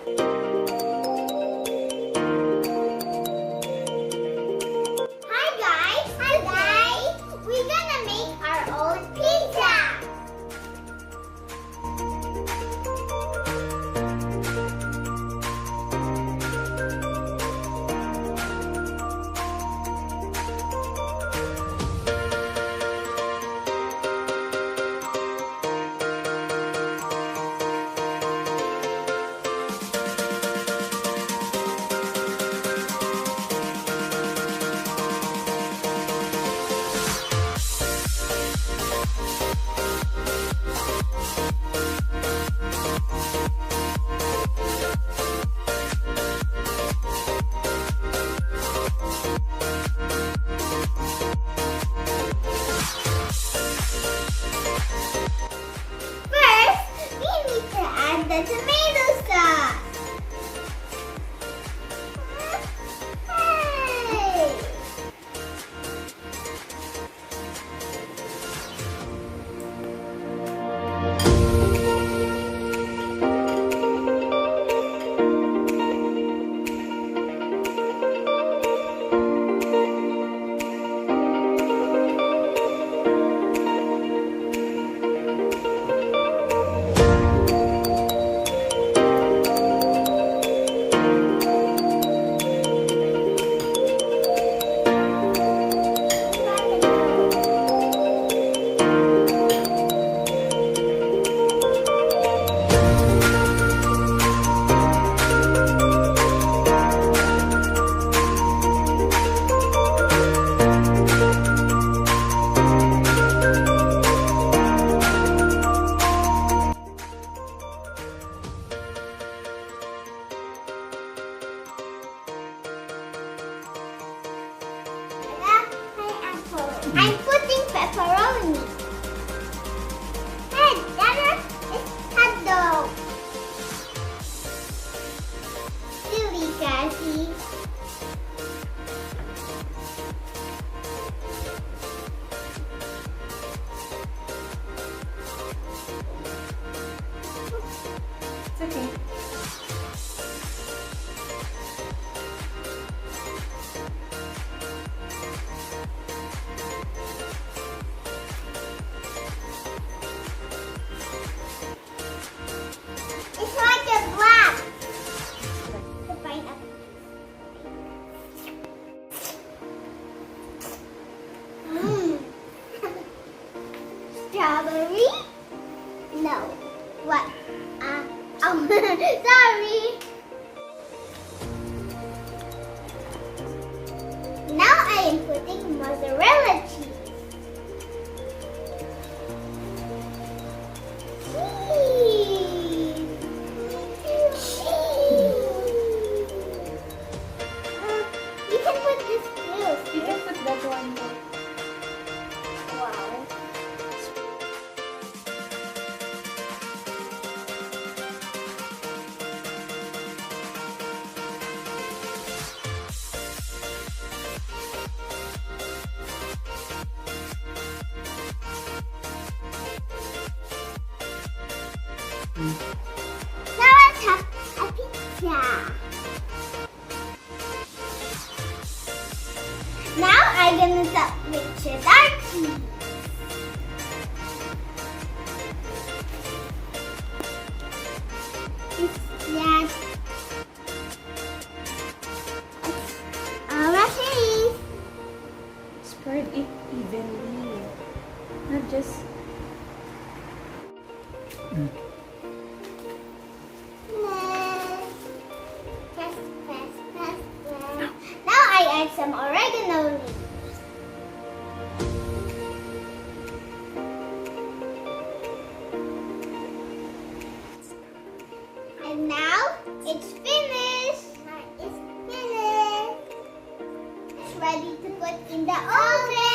Hi guys! Hi guys! We're gonna make our own pizza! First, we need to add the tomato sauce. Hey! I'm putting pepperoni. Hey, Dada, it's hot dog. Silly Cassie. It's okay. It's like a black. The pineapple. Mmm. Strawberry? No. What? Oh, sorry. Now I am putting mozzarella cheese. You can put this too. You can put that one too. Wow. Now let's have a pizza. Now I'm gonna top with cheddar cheese. Yes. Cheese. Spread it evenly. Not just... Press, press, press, press. Now I add some oregano leaves. And now it's finished. It's finished. It's ready to put in the oven.